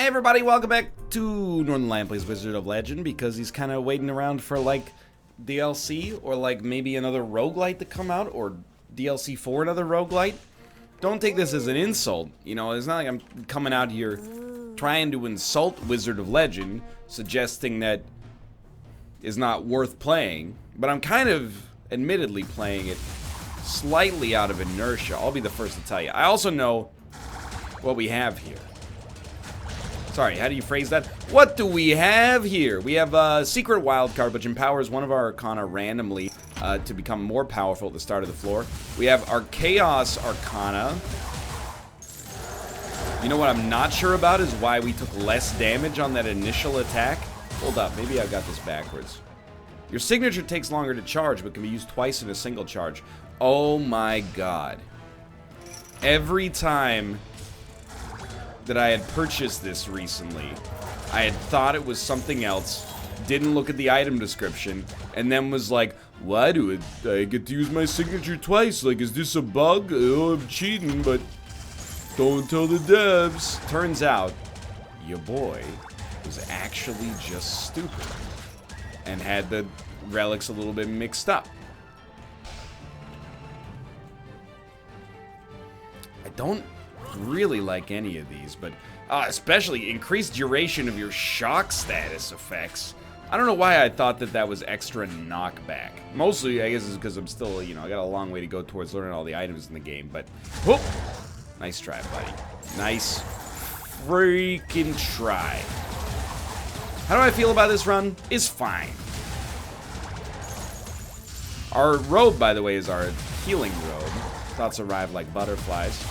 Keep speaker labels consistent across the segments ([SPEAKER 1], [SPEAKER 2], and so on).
[SPEAKER 1] Hey everybody, welcome back to Northernlion plays Wizard of Legend, because he's kind of waiting around for like DLC or like maybe another roguelite to come out, or DLC for another roguelite. Don't take this as an insult, you know, it's not like I'm coming out here trying to insult Wizard of Legend, suggesting that is not worth playing, but I'm kind of admittedly playing it slightly out of inertia. I'll be the first to tell you. I also know what we have here. Sorry, how do you phrase that? What do we have here? We have a secret wildcard, which empowers one of our Arcana randomly to become more powerful at the start of the floor. We have our Chaos Arcana. You know what I'm not sure about is why we took less damage on that initial attack. Hold up, maybe I got this backwards. Your signature takes longer to charge, but can be used twice in a single charge. Oh my god. Every time that I had purchased this recently, I had thought it was something else, didn't look at the item description, and then was like, why do I get to use my signature twice? Like, is this a bug? Oh, I'm cheating, but don't tell the devs. Turns out, your boy was actually just stupid and had the relics a little bit mixed up. I don't really like any of these, but especially increased duration of your shock status effects. I don't know why I thought that that was extra knockback. Mostly, I guess, is because I'm still, you know, I got a long way to go towards learning all the items in the game, but whoop! Nice try, buddy. Nice freaking try. How do I feel about this run? It's fine. Our robe, by the way, is our healing robe. Thoughts arrive like butterflies.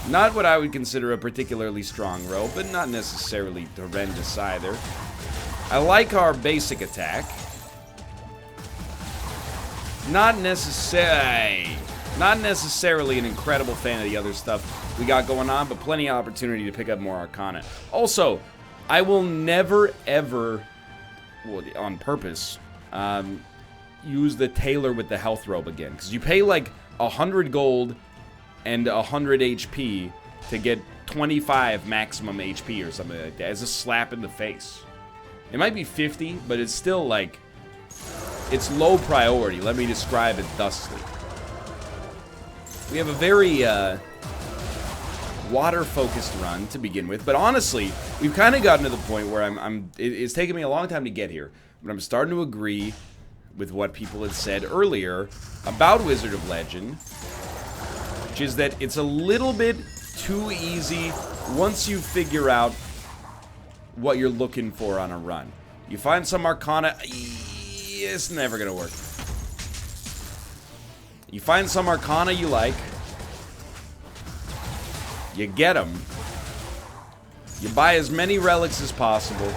[SPEAKER 1] Not what I would consider a particularly strong robe, but not necessarily horrendous either. I like our basic attack. Not necessarily an incredible fan of the other stuff we got going on, but plenty of opportunity to pick up more Arcana. Also, I will never, ever, well, on purpose, use the tailor with the health robe again. Because you pay like 100 gold and 100 HP to get 25 maximum HP or something like that. It's a slap in the face. It might be 50, but it's still like, it's low priority. Let me describe it thusly. We have a very water-focused run to begin with, but honestly, we've kind of gotten to the point where it's taken me a long time to get here, but I'm starting to agree with what people had said earlier about Wizard of Legend, which is that it's a little bit too easy once you figure out what you're looking for on a run. You find some Arcana, it's never gonna work. You find some Arcana you like, you get them, you buy as many relics as possible,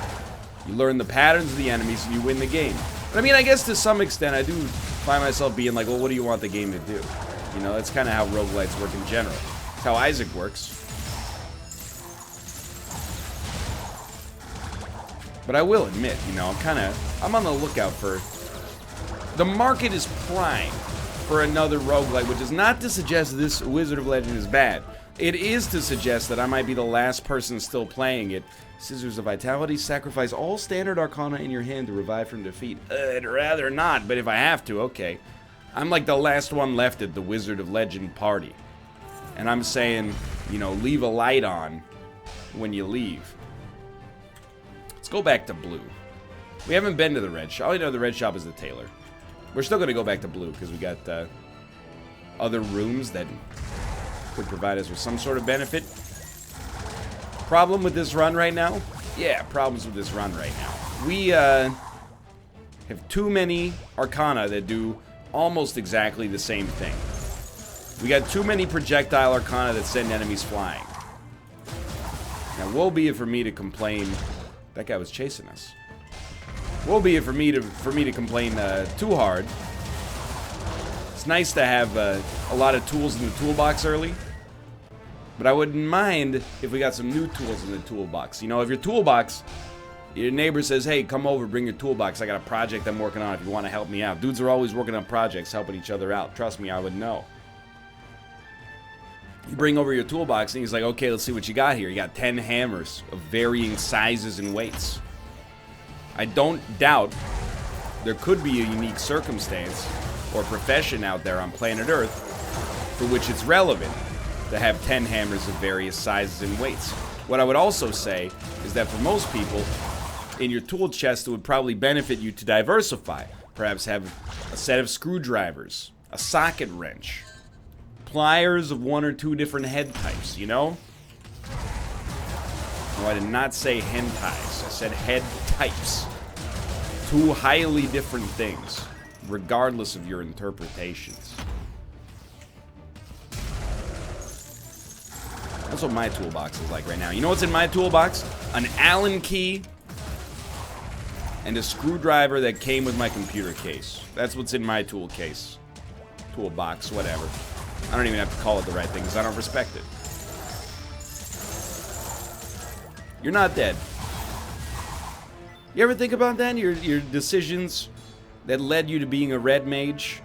[SPEAKER 1] you learn the patterns of the enemies, and you win the game. But I mean, I guess to some extent I do find myself being like, well, what do you want the game to do? You know, that's kind of how roguelites work in general. It's how Isaac works. But I will admit, you know, I'm on the lookout for... The market is prime for another roguelite, which is not to suggest this Wizard of Legend is bad. It is to suggest that I might be the last person still playing it. Scissors of Vitality, sacrifice all standard Arcana in your hand to revive from defeat. I'd rather not, but if I have to, okay. I'm like the last one left at the Wizard of Legend party. And I'm saying, you know, leave a light on when you leave. Let's go back to blue. We haven't been to the red shop. All I know the red shop is the tailor. We're still going to go back to blue because we got other rooms that could provide us with some sort of benefit. Problem with this run right now? Yeah, problems with this run right now. We have too many Arcana that do almost exactly the same thing. We got too many projectile Arcana that send enemies flying. Now, woe be it for me to complain. That guy was chasing us. Woe be it for me to complain too hard. It's nice to have a lot of tools in the toolbox early. But I wouldn't mind if we got some new tools in the toolbox. You know, if your toolbox, your neighbor says, hey, come over, bring your toolbox. I got a project I'm working on if you want to help me out. Dudes are always working on projects, helping each other out. Trust me, I would know. You bring over your toolbox and he's like, okay, let's see what you got here. You got 10 hammers of varying sizes and weights. I don't doubt there could be a unique circumstance or profession out there on planet Earth for which it's relevant to have 10 hammers of various sizes and weights. What I would also say is that for most people, in your tool chest, it would probably benefit you to diversify. Perhaps have a set of screwdrivers, a socket wrench, pliers of 1 or 2 different head types, you know? No, I did not say hentais. I said head types. 2 highly different things, regardless of your interpretations. That's what my toolbox is like right now. You know what's in my toolbox? An Allen key and a screwdriver that came with my computer case. That's what's in my tool case. Toolbox, whatever. I don't even have to call it the right thing because I don't respect it. You're not dead. You ever think about that? Your decisions that led you to being a red mage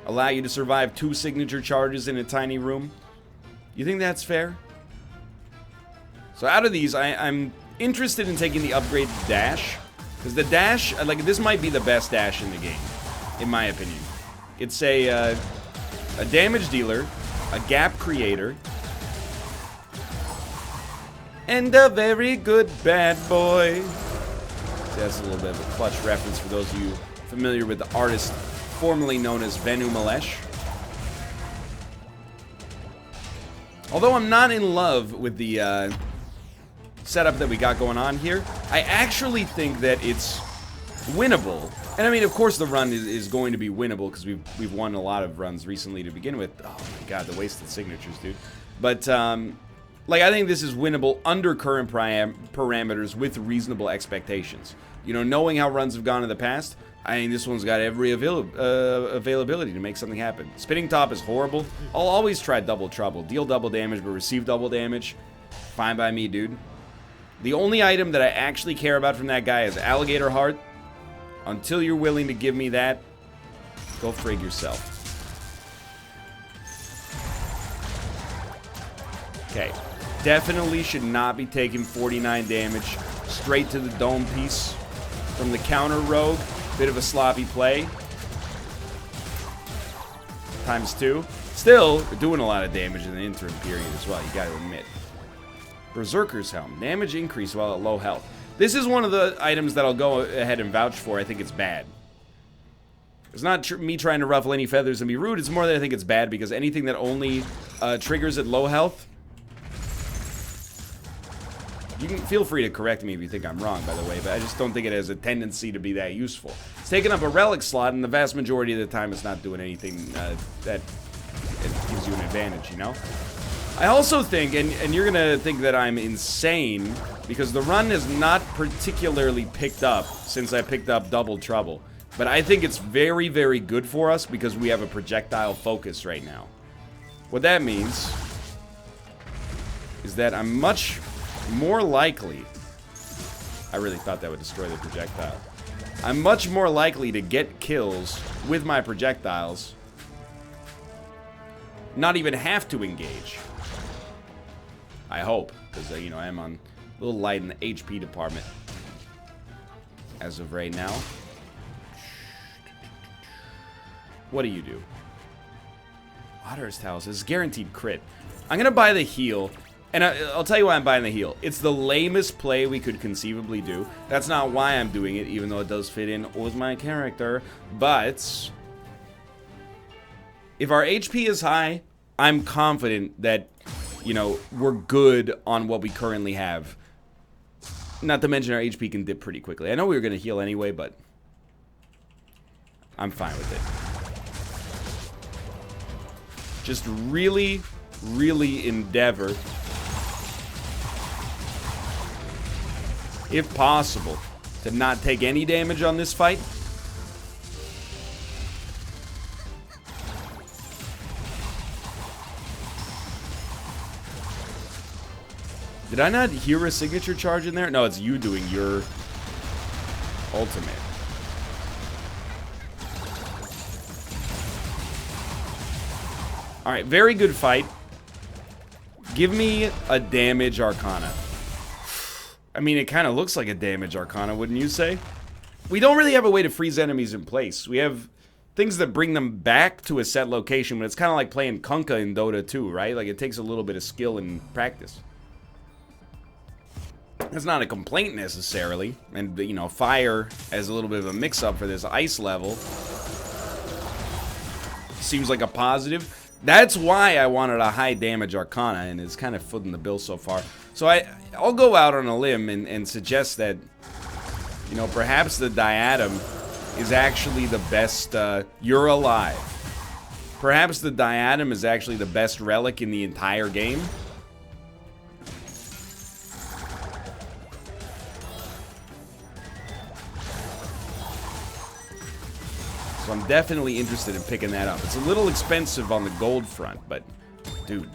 [SPEAKER 1] allow you to survive 2 signature charges in a tiny room? You think that's fair? So out of these, I'm interested in taking the upgraded dash. Because the dash, like, this might be the best dash in the game, in my opinion. It's a damage dealer, a gap creator, and a very good bad boy. So that's a little bit of a clutch reference for those of you familiar with the artist formerly known as Venu Malesh. Although I'm not in love with the setup that we got going on here, I actually think that it's winnable. And I mean, of course the run is going to be winnable because we've won a lot of runs recently to begin with. Oh my god, the wasted signatures, dude. But, like, I think this is winnable under current parameters with reasonable expectations. You know, knowing how runs have gone in the past, I mean, this one's got every availability to make something happen. Spinning top is horrible. I'll always try double trouble. Deal double damage, but receive double damage. Fine by me, dude. The only item that I actually care about from that guy is Alligator Heart. Until you're willing to give me that, go frig yourself. Okay. Definitely should not be taking 49 damage straight to the dome piece from the counter rogue. Bit of a sloppy play. ×2. Still, we're doing a lot of damage in the interim period as well, you gotta admit. Berserker's Helm. Damage increase while at low health. This is one of the items that I'll go ahead and vouch for. I think it's bad. It's not me trying to ruffle any feathers and be rude. It's more that I think it's bad because anything that only triggers at low health... You can feel free to correct me if you think I'm wrong, by the way, but I just don't think it has a tendency to be that useful. It's taking up a relic slot, and the vast majority of the time it's not doing anything that it gives you an advantage, you know? I also think, and you're gonna think that I'm insane, because the run is not particularly picked up since I picked up Double Trouble. But I think it's very, very good for us because we have a projectile focus right now. What that means is that I'm much more likely... I really thought that would destroy the projectile. I'm much more likely to get kills with my projectiles, not even have to engage. I hope, because, you know, I'm on a little light in the HP department as of right now. What do you do? Water's Towels is guaranteed crit. I'm gonna buy the heal, and I'll tell you why I'm buying the heal. It's the lamest play we could conceivably do. That's not why I'm doing it, even though it does fit in with my character. But if our HP is high, I'm confident that, you know, we're good on what we currently have. Not to mention our HP can dip pretty quickly. I know we were going to heal anyway, but I'm fine with it. Just really, really endeavor, if possible, to not take any damage on this fight. Did I not hear a signature charge in there? No, it's you doing your ultimate. Alright, very good fight. Give me a damage arcana. I mean, it kind of looks like a damage arcana, wouldn't you say? We don't really have a way to freeze enemies in place. We have things that bring them back to a set location, but it's kind of like playing Kunkka in Dota 2, right? Like, it takes a little bit of skill and practice. That's not a complaint necessarily. And, you know, fire as a little bit of a mix-up for this ice level seems like a positive. That's why I wanted a high damage arcana, and it's kind of footing the bill so far. So I'll go out on a limb and suggest that, you know, perhaps the diadem is actually the best, you're alive. Perhaps the diadem is actually the best relic in the entire game. So I'm definitely interested in picking that up. It's a little expensive on the gold front, but dude,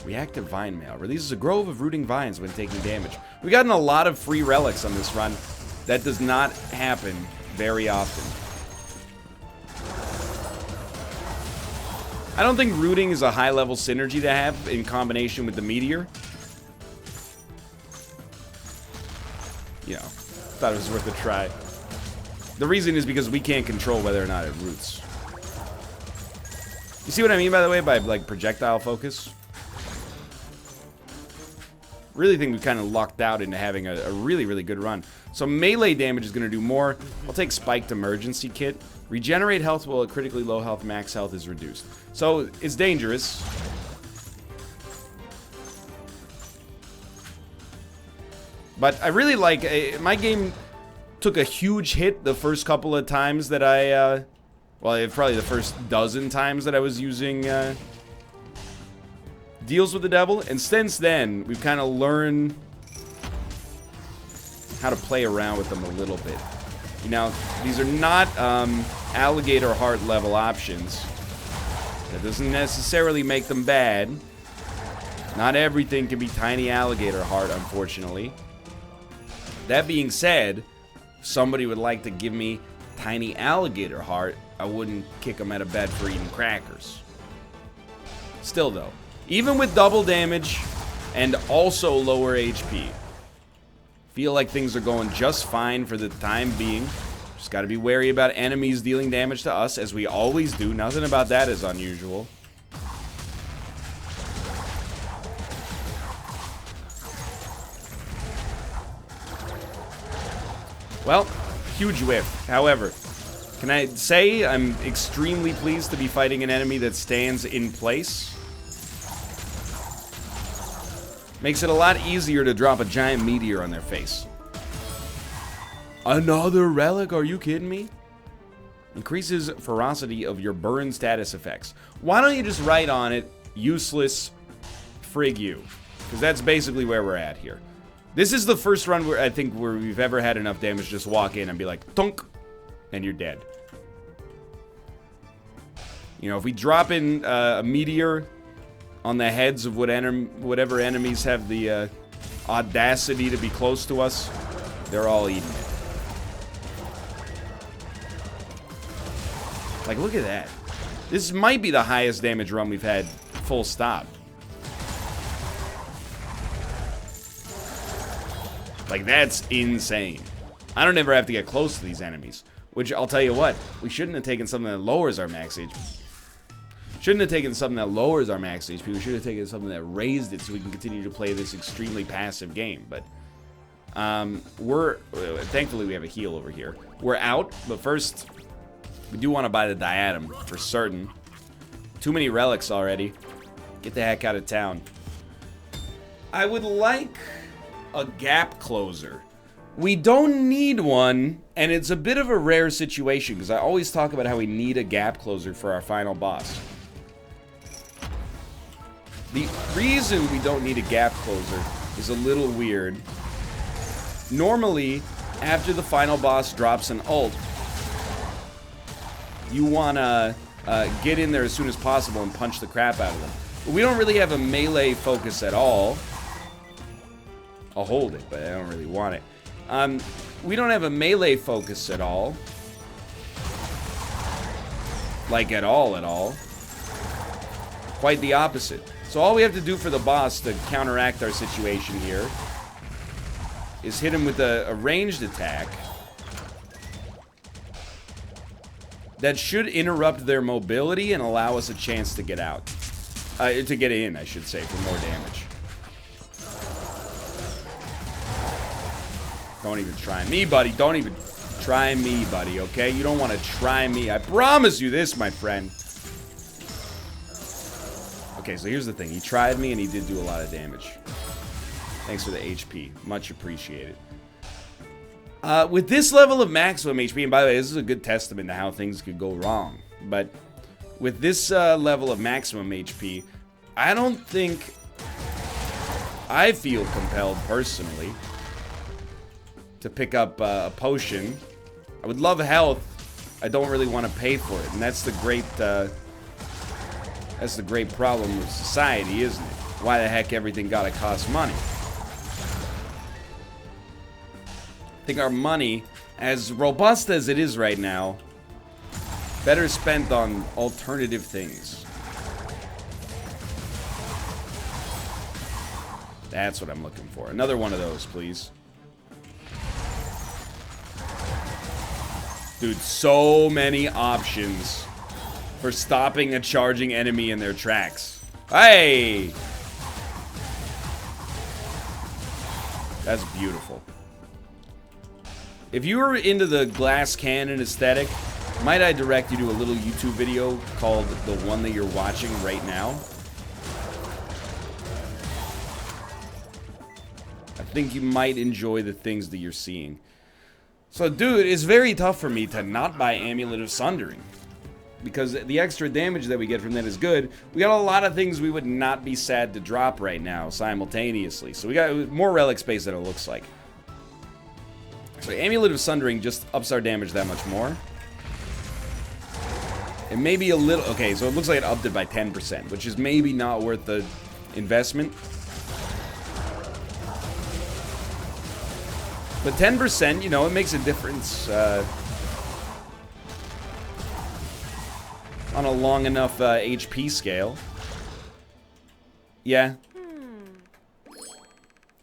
[SPEAKER 1] reactive vine mail releases a grove of rooting vines when taking damage. We've gotten a lot of free relics on this run. That does not happen very often. I don't think rooting is a high level synergy to have in combination with the meteor. You know, thought it was worth a try. The reason is because we can't control whether or not it roots. You see what I mean, by the way, by, like, projectile focus? Really think we kind of lucked out into having a really, really good run. So melee damage is going to do more. I'll take Spiked Emergency Kit. Regenerate health while at critically low health, max health is reduced. So, it's dangerous. But I really like... my game took a huge hit the first couple of times that I... well, probably the first dozen times that I was using... deals with the devil. And since then, we've kind of learned how to play around with them a little bit. You know, these are not alligator heart level options. That doesn't necessarily make them bad. Not everything can be tiny alligator heart, unfortunately. That being said, if somebody would like to give me tiny alligator heart, I wouldn't kick them out of bed for eating crackers. Still though, even with double damage and also lower HP, feel like things are going just fine for the time being. Just got to be wary about enemies dealing damage to us, as we always do. Nothing about that is unusual. Well, huge whiff. However, can I say I'm extremely pleased to be fighting an enemy that stands in place? Makes it a lot easier to drop a giant meteor on their face. Another relic? Are you kidding me? Increases ferocity of your burn status effects. Why don't you just write on it, useless, frig you? Because that's basically where we're at here. This is the first run where I think where we've ever had enough damage to just walk in and be like, thunk, and you're dead. You know, if we drop in a meteor on the heads of whatever enemies have the audacity to be close to us, they're all eating it. Like, look at that. This might be the highest damage run we've had, full stop. Like, that's insane. I don't ever have to get close to these enemies. Which, I'll tell you what, we shouldn't have taken something that lowers our max HP. Shouldn't have taken something that lowers our max HP. We should have taken something that raised it so we can continue to play this extremely passive game. But, thankfully we have a heal over here. We're out, but first, we do want to buy the diadem for certain. Too many relics already. Get the heck out of town. I would like a gap closer. We don't need one, and it's a bit of a rare situation because I always talk about how we need a gap closer for our final boss. The reason we don't need a gap closer is a little weird. Normally, after the final boss drops an ult, you want to get in there as soon as possible and punch the crap out of them. But we don't really have a melee focus at all. I'll hold it, but I don't really want it. We don't have a melee focus at all. Like, at all. Quite the opposite. So all we have to do for the boss to counteract our situation here is hit him with a ranged attack that should interrupt their mobility and allow us a chance to get out. To get in, I should say, for more damage. Don't even try me, buddy. Don't even try me, buddy, okay? You don't want to try me. I promise you this, my friend. Okay, so here's the thing. He tried me, and he did do a lot of damage. Thanks for the HP. Much appreciated. With this level of maximum HP, and by the way, this is a good testament to how things could go wrong, but with this level of maximum HP, I don't think I feel compelled, personally, to pick up a potion. I would love health. I don't really want to pay for it, and that's the great problem with society, isn't it? Why the heck everything gotta cost money? I think our money, as robust as it is right now, better spent on alternative things. That's what I'm looking for. Another one of those, please. Dude, so many options for stopping a charging enemy in their tracks. Hey! That's beautiful. If you were into the glass cannon aesthetic, might I direct you to a little YouTube video called The One That You're Watching Right Now? I think you might enjoy the things that you're seeing. So, dude, it's very tough for me to not buy Amulet of Sundering, because the extra damage that we get from that is good. We got a lot of things we would not be sad to drop right now simultaneously. So we got more relic space than it looks like. So Amulet of Sundering just ups our damage that much more. It may be a little... Okay, so it looks like it upped it by 10%, which is maybe not worth the investment. But 10%, you know, it makes a difference on a long enough HP scale. Yeah.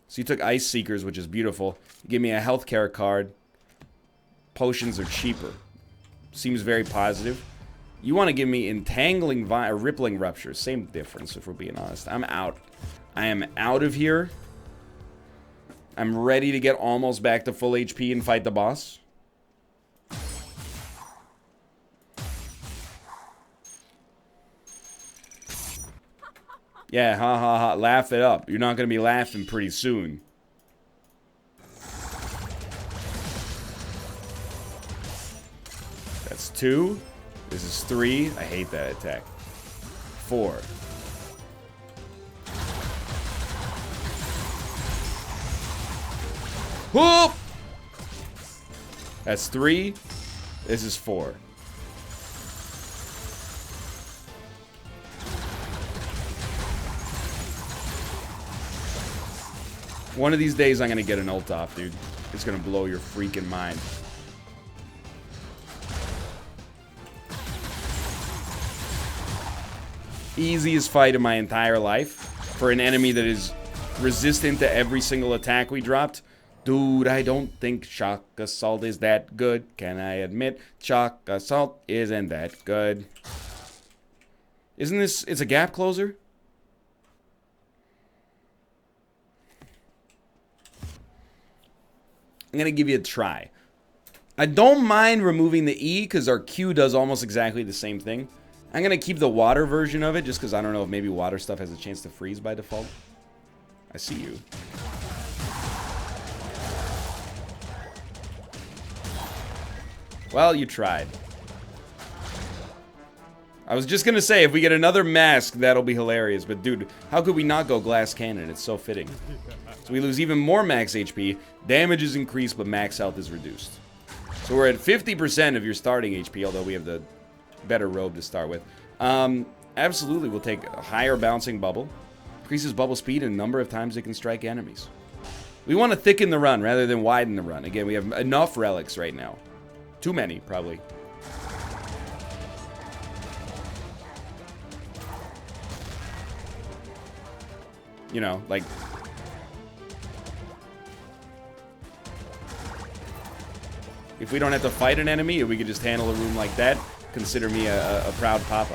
[SPEAKER 1] So you took Ice Seekers, which is beautiful. You give me a healthcare card. Potions are cheaper. Seems very positive. You want to give me Entangling Vine or Rippling Rupture. Same difference, if we're being honest. I'm out. I am out of here. I'm ready to get almost back to full HP and fight the boss. Yeah, ha ha ha. Laugh it up. You're not going to be laughing pretty soon. That's 2. This is 3. I hate that attack. 4. Whoop! That's 3. This is 4. One of these days I'm gonna get an ult off, dude. It's gonna blow your freaking mind. Easiest fight of my entire life for an enemy that is resistant to every single attack we dropped. Dude, I don't think Shock Assault is that good. Can I admit Shock Assault isn't that good? Isn't this... It's a gap closer? I'm going to give you a try. I don't mind removing the E because our Q does almost exactly the same thing. I'm going to keep the water version of it just because I don't know if maybe water stuff has a chance to freeze by default. I see you. Well, you tried. I was just gonna say, if we get another mask, that'll be hilarious. But dude, how could we not go Glass Cannon? It's so fitting. So we lose even more max HP. Damage is increased, but max health is reduced. So we're at 50% of your starting HP, although we have the better robe to start with. Absolutely, we'll take a higher bouncing bubble. Increases bubble speed and number of times it can strike enemies. We want to thicken the run rather than widen the run. Again, we have enough relics right now. Too many, probably. You know, like... If we don't have to fight an enemy, if we could just handle a room like that, consider me a proud papa.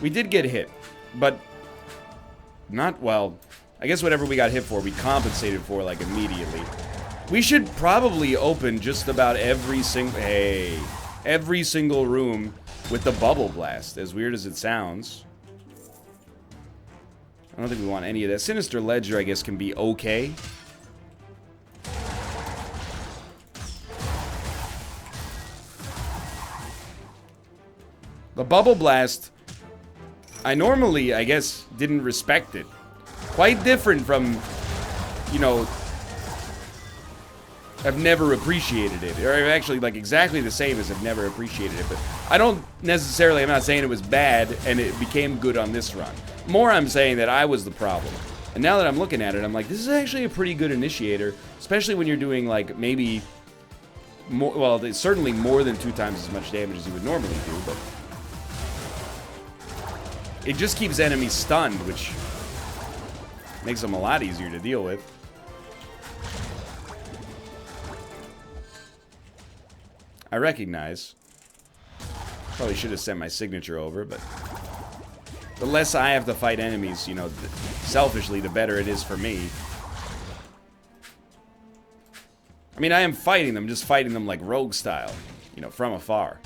[SPEAKER 1] We did get hit, but not, well, I guess whatever we got hit for, we compensated for, like, immediately. We should probably open just about every single room with the bubble blast, as weird as it sounds. I don't think we want any of that. Sinister Ledger, I guess, can be okay. The bubble blast, I normally, I guess, didn't respect it. Quite different from, you know, I've never appreciated it. Or actually, like, exactly the same as I've never appreciated it. But I don't necessarily, I'm not saying it was bad and it became good on this run. More, I'm saying that I was the problem. And now that I'm looking at it, I'm like, this is actually a pretty good initiator. Especially when you're doing, like, maybe more, well, it's certainly more than 2 times as much damage as you would normally do, but it just keeps enemies stunned, which makes them a lot easier to deal with. I recognize. Probably should have sent my signature over, but the less I have to fight enemies, you know, selfishly, the better it is for me. I mean, I am fighting them, just fighting them like rogue style, you know, from afar.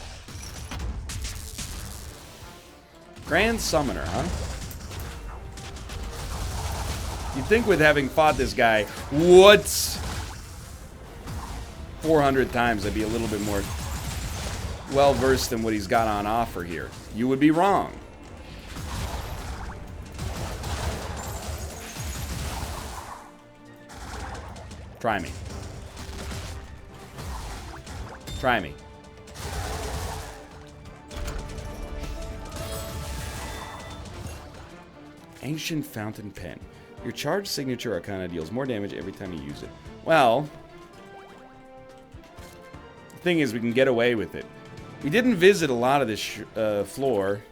[SPEAKER 1] Grand Summoner, huh? You'd think with having fought this guy, 400 times, I'd be a little bit more well-versed in what he's got on offer here. You would be wrong. Try me. Try me. Ancient Fountain Pen. Your charged signature arcana deals more damage every time you use it. Well, the thing is, we can get away with it. We didn't visit a lot of this floor.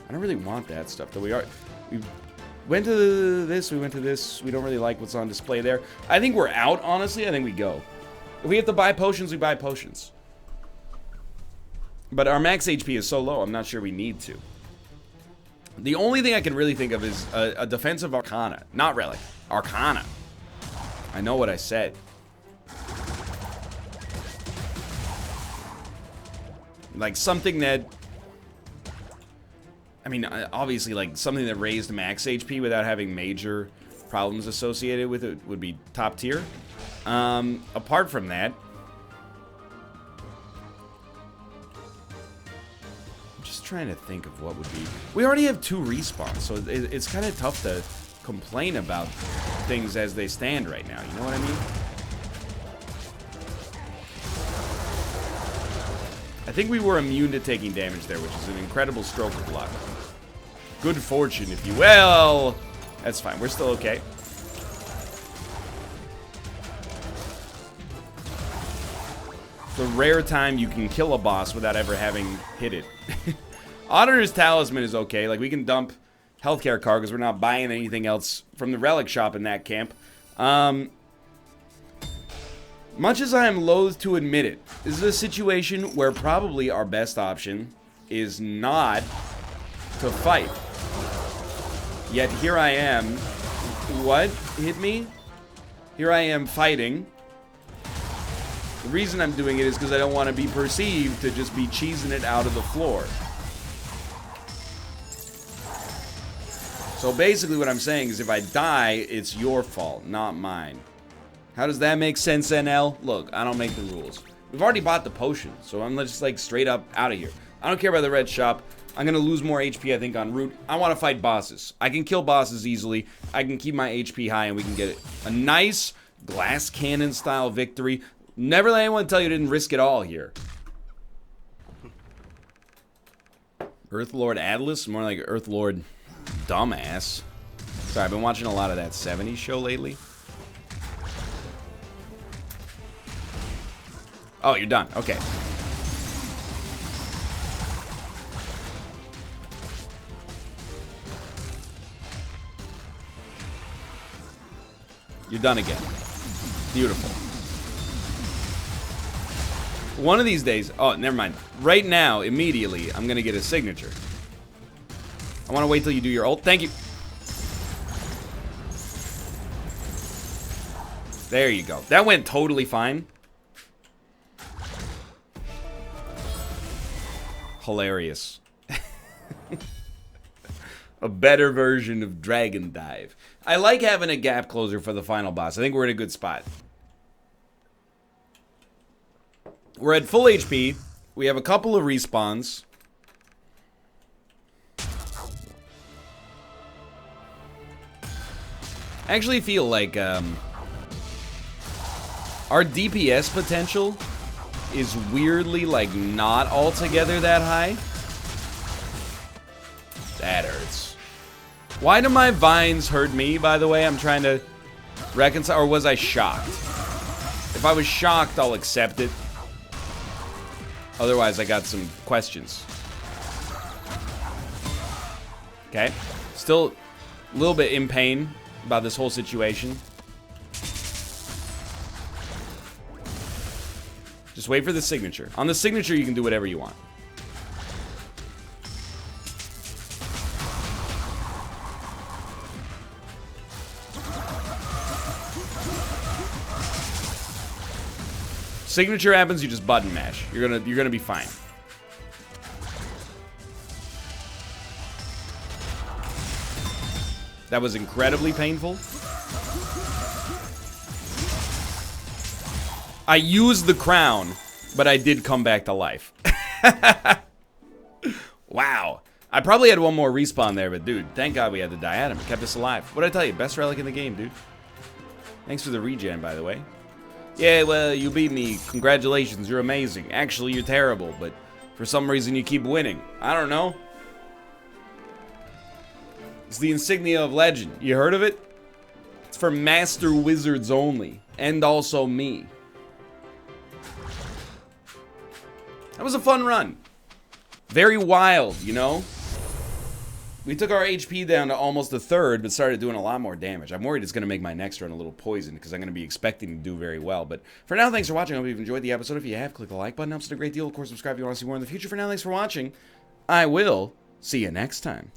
[SPEAKER 1] I don't really want that stuff, though. We went to this, we went to this. We don't really like what's on display there. I think we're out, honestly. I think we go. If we have to buy potions, we buy potions. But our max HP is so low, I'm not sure we need to. The only thing I can really think of is a defensive arcana. Not relic. Arcana. I know what I said. Like something that... I mean, obviously, like something that raised max HP without having major problems associated with it would be top tier. Apart from that... trying to think of what would be. We already have 2 respawns, so it's kind of tough to complain about things as they stand right now. You know what I mean? I think we were immune to taking damage there, which is an incredible stroke of luck. Good fortune, if you will. That's fine. We're still okay. It's a rare time you can kill a boss without ever having hit it. Auditor's Talisman is okay. Like, we can dump healthcare card because we're not buying anything else from the relic shop in that camp. Much as I am loath to admit it, this is a situation where probably our best option is not to fight. Yet here I am. What? Hit me? Here I am fighting. The reason I'm doing it is because I don't want to be perceived to just be cheesing it out of the floor. So basically what I'm saying is if I die, it's your fault, not mine. How does that make sense, NL? Look, I don't make the rules. We've already bought the potion, so I'm just like straight up out of here. I don't care about the red shop. I'm going to lose more HP, I think, on route. I want to fight bosses. I can kill bosses easily. I can keep my HP high, and we can get a nice glass cannon style victory. Never let anyone tell you didn't risk it all here. Earthlord Atlas? More like Earthlord Dumbass. Sorry, I've been watching a lot of that 70s show lately. Oh, you're done. Okay. You're done again. Beautiful. One of these days... Oh, never mind. Right now, immediately, I'm going to get a signature. I want to wait till you do your ult. Thank you. There you go. That went totally fine. Hilarious. A better version of Dragon Dive. I like having a gap closer for the final boss. I think we're in a good spot. We're at full HP. We have a couple of respawns. I actually feel like our DPS potential is weirdly, like, not altogether that high. That hurts. Why do my vines hurt me, by the way? I'm trying to reconcile. Or was I shocked? If I was shocked, I'll accept it. Otherwise, I got some questions. Okay. Still a little bit in pain about this whole situation. Just wait for the signature. On the signature, you can do whatever you want. Signature happens, you just button mash. You're gonna be fine. That was incredibly painful. I used the crown, but I did come back to life. Wow. I probably had one more respawn there, but dude, thank God we had the diadem. It kept us alive. What'd I tell you? Best relic in the game, dude. Thanks for the regen, by the way. Yeah, well, you beat me. Congratulations, you're amazing. Actually, you're terrible, but for some reason you keep winning. I don't know. It's the insignia of legend. You heard of it? It's for master wizards only. And also me. That was a fun run. Very wild, you know? We took our HP down to almost a third, but started doing a lot more damage. I'm worried it's going to make my next run a little poisoned, because I'm going to be expecting to do very well. But for now, thanks for watching. I hope you've enjoyed the episode. If you have, click the like button. It helps a great deal. Of course, subscribe if you want to see more in the future. For now, thanks for watching. I will see you next time.